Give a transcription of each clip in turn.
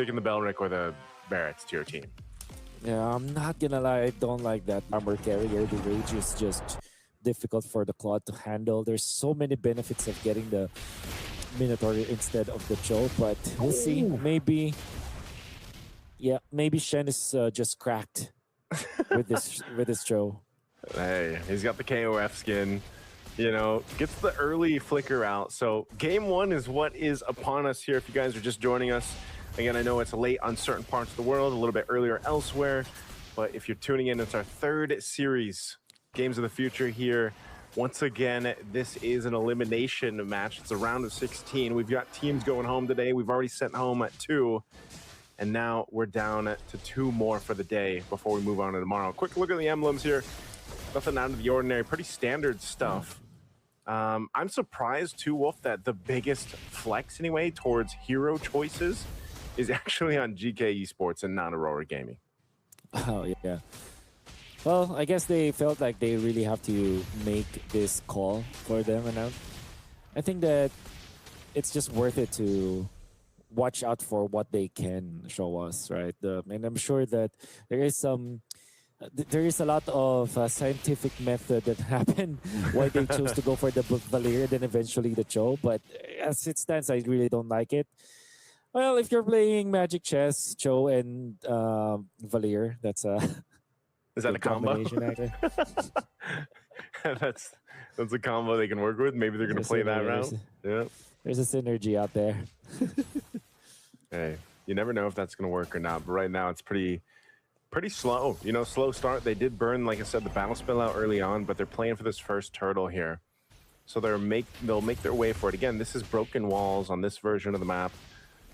Taking the Belric or the Barretts to your team. Yeah, I'm not gonna lie, I don't like that armor carrier. The rage is just difficult for the Claude to handle. There's so many benefits of getting the Minotaur instead of the Cho, but we'll see. Maybe, yeah, maybe Shen is just cracked with this Cho. Hey, he's got the KOF skin. You know, gets the early flicker out. So game one is what is upon us here. If you guys are just joining us, again, I know it's late on certain parts of the world, a little bit earlier elsewhere, but if you're tuning in, it's our third series, Games of the Future here. Once again, this is an elimination match. It's a round of 16. We've got teams going home today. We've already sent home at 2, and now we're down to 2 more for the day before we move on to tomorrow. Quick look at the emblems here. Nothing out of the ordinary, pretty standard stuff. I'm surprised too, Wolf, that the biggest flex anyway towards hero choices is actually on Geekay Esports and not Aurora Gaming. Oh, yeah. Well, I guess they felt like they really have to make this call for them. And I think that it's just worth it to watch out for what they can show us, right? And I'm sure that there is a lot of scientific method that happened why they chose to go for the Valier and then eventually the Cho. But as it stands, I really don't like it. Well, if you're playing Magic Chess, Cho and Valier, that's a is that a combo? that's a combo they can work with. Maybe they're going to play that round. Yeah, there's a synergy out there. Hey, you never know if that's going to work or not. But right now, it's pretty slow. You know, slow start. They did burn, like I said, the battle spell out early on, but they're playing for this first turtle here. So they'll make their way for it. Again, this is broken walls on this version of the map.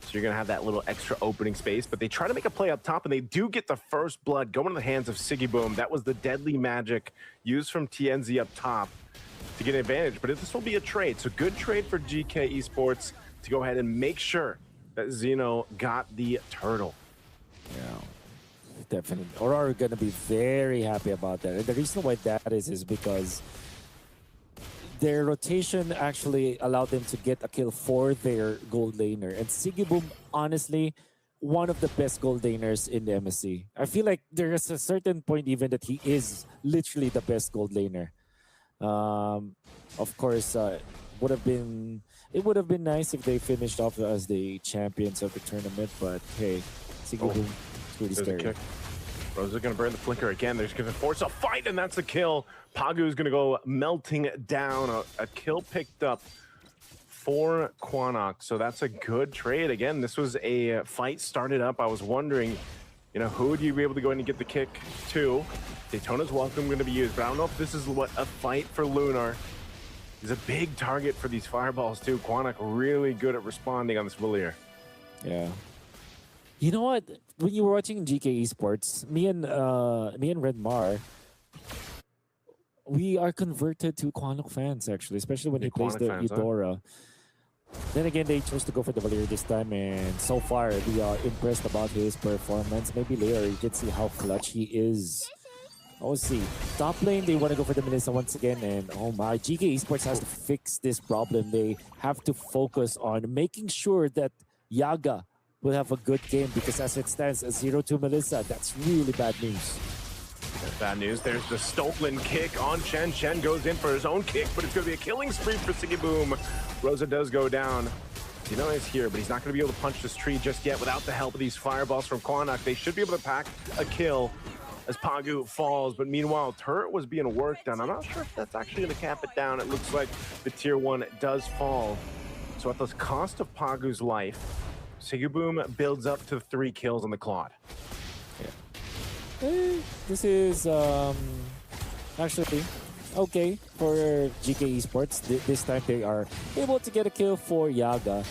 So you're going to have that little extra opening space, but they try to make a play up top, and they do get the first blood going to the hands of Sigiboom. That was the deadly magic used from TNZ up top to get an advantage, but this will be a trade. So good trade for Geekay Esports to go ahead and make sure that Xeno got the turtle. Yeah, definitely. Aurora are going to be very happy about that. And the reason why that is because their rotation actually allowed them to get a kill for their gold laner. And Sigiboom, honestly, one of the best gold laners in the MSC. I feel like there is a certain point even that he is literally the best gold laner. Of course, it would have been nice if they finished off as the champions of the tournament, but hey, Sigiboom is pretty scary. Rosa going to burn the flicker again. They're going to force a fight, and that's a kill. Pagu is going to go melting down. A kill picked up for Quanok, so that's a good trade. Again, this was a fight started up. I was wondering, you know, who would you be able to go in and get the kick to? Daytona's welcome going to be used, but I don't know if this is what a fight for Lunar. He's a big target for these fireballs too. Quanok really good at responding on this Valier. Yeah. You know what? When you were watching Geekay Esports, me and Redmar, we are converted to Quanok fans actually, especially when he plays the Eudora. Then again, they chose to go for the Valier this time, and so far we are impressed about his performance. Maybe later you can see how clutch he is. Oh, see. Top lane, they want to go for the Melissa once again, and oh my, Geekay Esports has to fix this problem. They have to focus on making sure that Yaga will have a good game, because as it stands, a 0-2 Melissa, that's really bad news. That's bad news. There's the Stokeland kick on Chen. Chen goes in for his own kick, but it's going to be a killing spree for Sigiboom. Rosa does go down. You know he's here, but he's not going to be able to punch this tree just yet without the help of these fireballs from Quanok. They should be able to pack a kill as Pagu falls, but meanwhile, turret was being worked on. I'm not sure if that's actually going to cap it down. It looks like the tier 1 does fall. So at the cost of Pagu's life, Sigiboom builds up to 3 kills on the Claude. Yeah. This is actually okay for Geekay Esports. This time they are able to get a kill for Yaga,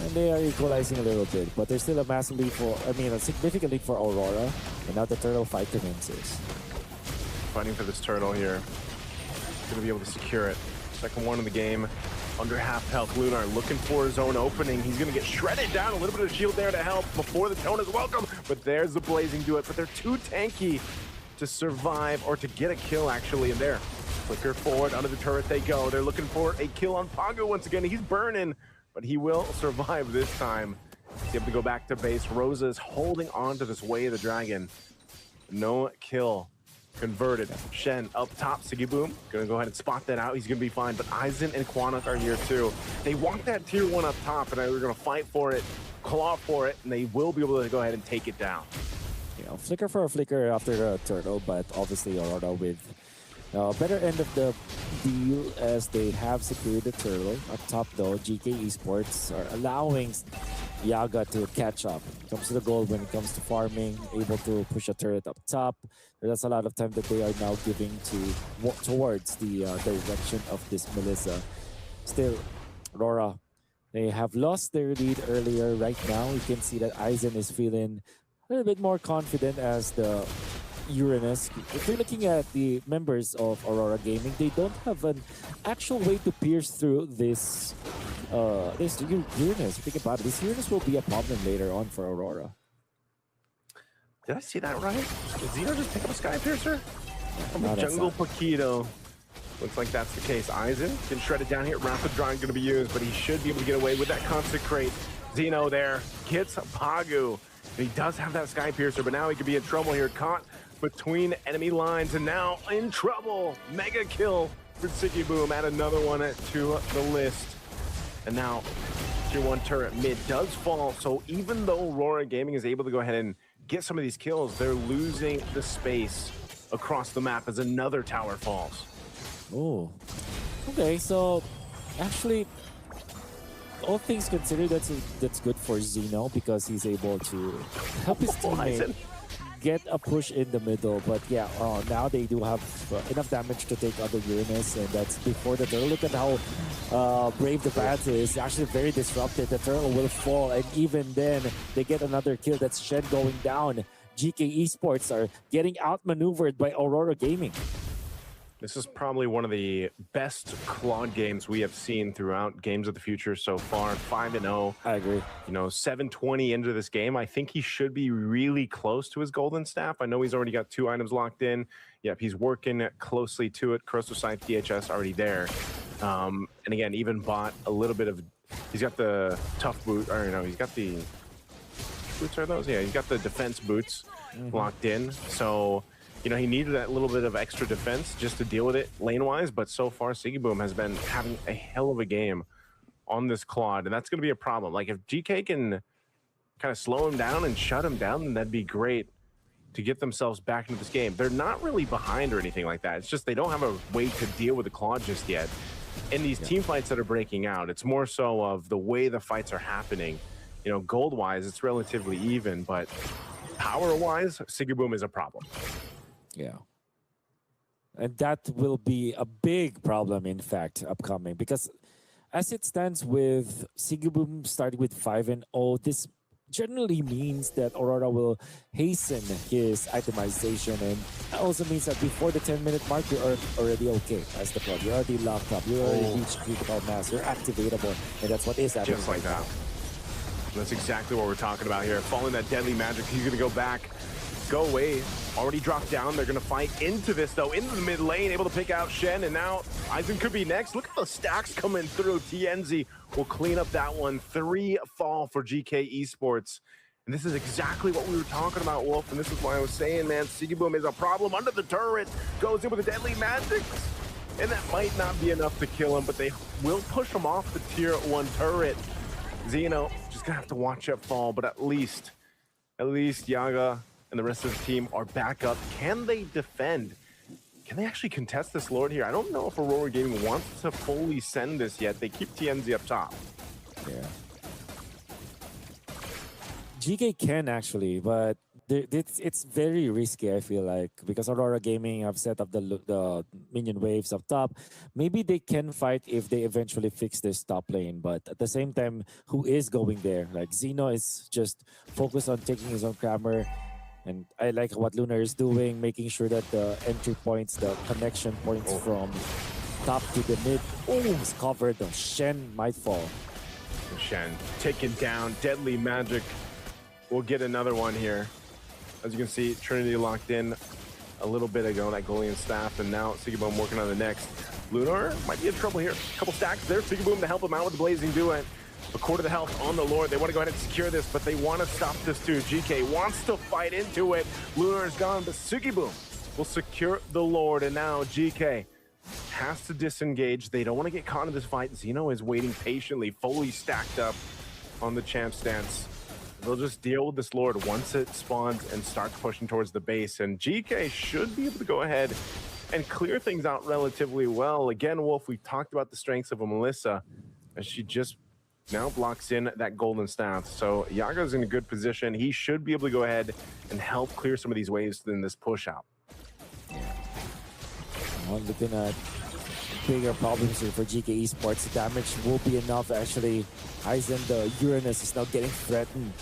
and they are equalizing a little bit, but there's still a massive lead for, a significant lead for Aurora, and now the turtle fight commences. Fighting for this turtle here. Gonna be able to secure it. Second one in the game. Under half health, Lunar looking for his own opening. He's going to get shredded down. A little bit of shield there to help before the tone is welcome. But there's the blazing do it. But they're too tanky to survive, or to get a kill actually in there. Flicker forward, under the turret they go. They're looking for a kill on Pagu once again. He's burning, but he will survive this time. He's able to go back to base. Rosa is holding on to this Way of the Dragon. No kill converted. Shen up top. Sigiboom gonna go ahead and spot that out. He's gonna be fine. But Aizen and Quanok are here too. They want that tier 1 up top, and they're gonna fight for it, claw for it, and they will be able to go ahead and take it down. You know, flicker for a flicker after the turtle, but obviously Aurora with better end of the deal as they have secured the turtle. Up top though, GK Esports are allowing Yaga to catch up. Comes to the goal when it comes to farming, able to push a turret up top. That's a lot of time that they are now giving to towards the direction of this Melissa. Still, Aurora, they have lost their lead earlier. Right now, you can see that Aizen is feeling a little bit more confident as the Uranus. If you're looking at the members of Aurora Gaming, they don't have an actual way to pierce through this Uranus. Think about it. This Uranus will be a problem later on for Aurora. Did I see that right? Did Zeno just pick up a Sky Piercer? From the Jungle Paquito. Looks like that's the case. Aizen getting shredded down here. Rapid Drawing going to be used, but he should be able to get away with that Consecrate. Zeno there gets Pagu. And he does have that Sky Piercer, but now he could be in trouble here. Caught between enemy lines and now in trouble. Mega kill for Sigiboom. Add another one to the list. And now tier 1 turret mid does fall. So even though Aurora Gaming is able to go ahead and get some of these kills, they're losing the space across the map as another tower falls. Oh, okay. So actually, all things considered, that's good for Zeno because he's able to help his teammate get a push in the middle. But yeah, now they do have enough damage to take out the Uranus, and that's before the turtle. Look at how brave the Bats is. Actually very disrupted. The turtle will fall, and even then, they get another kill. That's Shen going down. GK Esports are getting outmaneuvered by Aurora Gaming. This is probably one of the best Claude games we have seen throughout Games of the Future so far. 5-0. I agree. You know, 720 into this game. I think he should be really close to his golden staff. I know he's already got 2 items locked in. Yep, he's working closely to it. Corrosive Scythe DHS already there. And again, even bought a little bit of... He's got the tough boot. Or no, he's got the... Boots are those? Yeah, he's got the defense boots locked in. So... You know, he needed that little bit of extra defense just to deal with it lane-wise, but so far, Sigiboom has been having a hell of a game on this Claude, and that's going to be a problem. Like, if GK can kind of slow him down and shut him down, then that'd be great to get themselves back into this game. They're not really behind or anything like that. It's just they don't have a way to deal with the Claude just yet. In these team fights that are breaking out, it's more so of the way the fights are happening. You know, gold-wise, it's relatively even, but power-wise, Sigiboom is a problem. Yeah. And that will be a big problem, in fact, upcoming. Because as it stands with Sigiboom starting with 5-0, this generally means that Aurora will hasten his itemization. And that also means that before the 10-minute mark, you're already okay as the club. You're already locked up. You're already reached critical mass. You're activatable. And that's what is happening. Just like that. That's exactly what we're talking about here. Following that deadly magic, he's going to go back. Go away. Already dropped down. They're going to fight into this, though, into the mid lane, able to pick out Shen, and now Aizen could be next. Look at the stacks coming through. TNZ will clean up that one. 3 fall for GK Esports. And this is exactly what we were talking about, Wolf, and this is why I was saying, man, Sigiboom is a problem under the turret. Goes in with the deadly magic, and that might not be enough to kill him, but they will push him off the tier 1 turret. Zeno just going to have to watch it fall, but at least Yaga and the rest of the team are back up. Can they defend? Can they actually contest this Lord here? I don't know if Aurora Gaming wants to fully send this yet. They keep TNZ up top. Yeah. GK can actually, but it's very risky, I feel like, because Aurora Gaming have set up the minion waves up top. Maybe they can fight if they eventually fix this top lane, but at the same time, who is going there? Like, Zeno is just focused on taking his own Crammer. And I like what Lunar is doing, making sure that the entry points, the connection points from top to the mid, is covered. Shen might fall. Shen taken down. Deadly magic. We'll get another one here. As you can see, Trinity locked in a little bit ago, that Golian staff, and now Sigiboom working on the next. Lunar might be in trouble here. A couple stacks there. Sigiboom to help him out with the Blazing Duet. A quarter of the health on the Lord. They want to go ahead and secure this, but they want to stop this too. GK wants to fight into it. Lunar is gone, but Sugiboom will secure the Lord, and now GK has to disengage. They don't want to get caught in this fight. Xeno is waiting patiently, fully stacked up on the champ stance. They'll just deal with this Lord once it spawns and starts pushing towards the base, and GK should be able to go ahead and clear things out relatively well. Again, Wolf, we've talked about the strengths of a Melissa, as she just now blocks in that golden staff. So Yaga's in a good position. He should be able to go ahead and help clear some of these waves in this push out. Well, looking at bigger problems here for GK Esports. The damage will be enough. Actually, Aizen, the Uranus, is now getting threatened.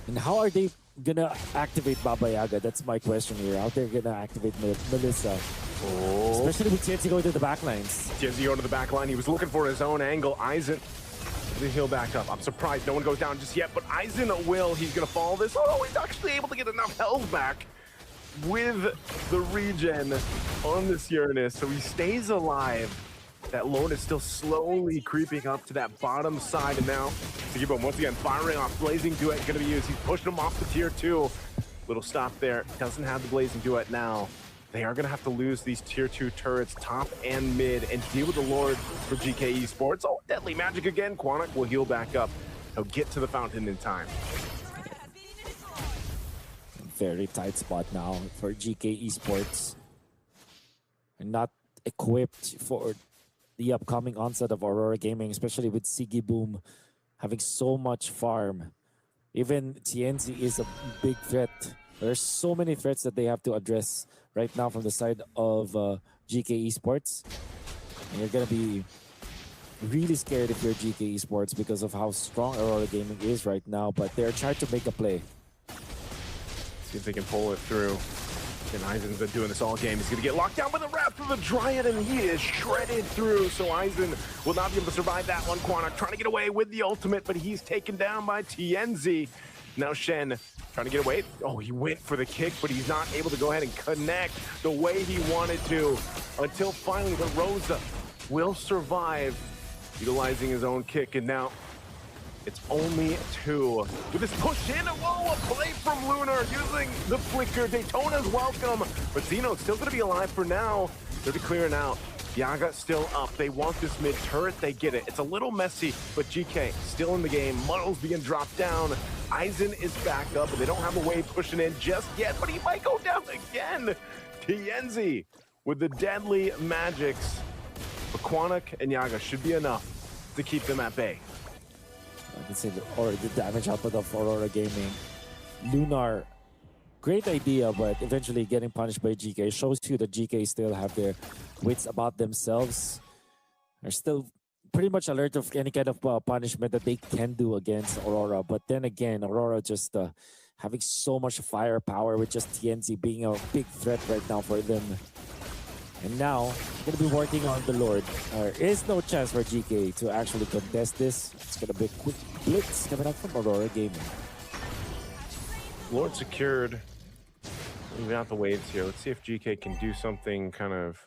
And how are they gonna activate Baba Yaga? That's my question here. How they're gonna activate Melissa? Oh. Especially with TNC going to the backlines. TNC going to the back line. He was looking for his own angle. Aizen, the heal back up. I'm surprised no one goes down just yet, but Aizen will. He's gonna follow this. Oh, he's actually able to get enough health back with the regen on this Uranus, so he stays alive. That Lord is still slowly creeping up to that bottom side, and now Sugiboom once again firing off. Blazing Duet gonna be used. He's pushing him off the tier 2. Little stop there. Doesn't have the Blazing Duet now. They are gonna have to lose these tier 2 turrets, top and mid, and deal with the Lord for GK Esports. Oh, Deadly Magic again. Quanok will heal back up. He'll get to the fountain in time. Very tight spot now for GK Esports. And not equipped for the upcoming onset of Aurora Gaming, especially with Sugiboom having so much farm. Even TNC is a big threat. There's so many threats that they have to address right now from the side of GK Esports. And you're gonna be really scared if you're GK Esports because of how strong Aurora Gaming is right now, but they're trying to make a play. See if they can pull it through. And Aizen's been doing this all game. He's going to get locked down by the Wrath of the Dryad, and he is shredded through. So Aizen will not be able to survive that one. Quanok trying to get away with the ultimate, but he's taken down by TNZ. Now Shen trying to get away. Oh, he went for the kick, but he's not able to go ahead and connect the way he wanted to until finally the Rosa will survive, utilizing his own kick. And now it's only 2. With this push in, whoa, a play from Lunar using the flicker. Daytona's welcome, but Xeno's still gonna be alive for now. They're clearing out. Yaga still up. They want this mid turret, they get it. It's a little messy, but GK still in the game. Muddles being dropped down. Aizen is back up, and they don't have a wave pushing in just yet, but he might go down again. Tienzi with the deadly magics. But Quanok and Yaga should be enough to keep them at bay. I can say the damage output of Aurora Gaming. Lunar, great idea, but eventually getting punished by GK shows you that GK still have their wits about themselves. They're still pretty much alert of any kind of punishment that they can do against Aurora. But then again, Aurora just having so much firepower with just TNC being a big threat right now for them. And now, going to be working on the Lord. There is no chance for GK to actually contest this. It's going to be a quick blitz coming up from Aurora Gaming. Lord secured. Leaving out the waves here. Let's see if GK can do something kind of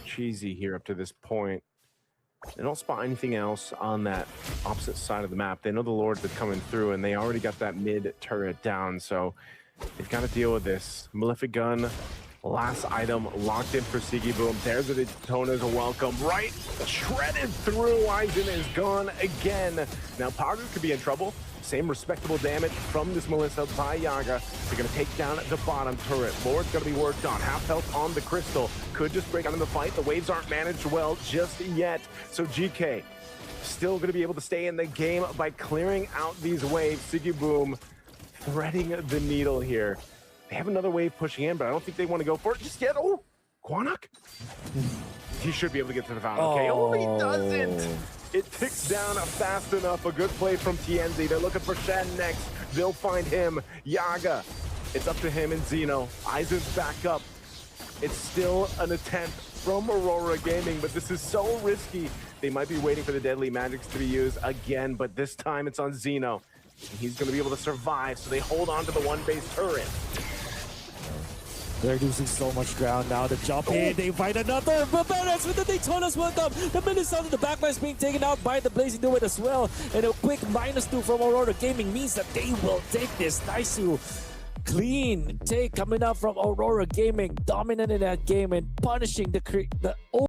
cheesy here up to this point. They don't spot anything else on that opposite side of the map. They know the Lords are coming through, and they already got that mid turret down, so they've got to deal with this. Malefic Gun. Last item locked in for Sugiboom. There's the Daytona's a welcome. Right, shredded through. Aizen is gone again. Now Pagu could be in trouble. Same respectable damage from this Melissa by Yaga. They're going to take down the bottom turret. Lord's going to be worked on. Half health on the Crystal. Could just break out in the fight. The waves aren't managed well just yet. So GK still going to be able to stay in the game by clearing out these waves. Sugiboom threading the needle here. They have another wave pushing in, but I don't think they want to go for it just yet. Oh, Quanok? He should be able to get to the fountain. Okay, oh, he doesn't. It ticks down fast enough. A good play from TNZ. They're looking for Shen next. They'll find him. Yaga. It's up to him and Xeno. Aizen's back up. It's still an attempt from Aurora Gaming, but this is so risky. They might be waiting for the deadly magics to be used again, but this time it's on Xeno. He's going to be able to survive, so they hold on to the one base turret. They're losing so much ground now. The jump in, they find another. Barbaras with the Daytona's welcome. The Minnesota, the backline is being taken out by the Blazing Duet as well. And a quick -2 from Aurora Gaming means that they will take this. Nice clean take coming up from Aurora Gaming. Dominant in that game and punishing the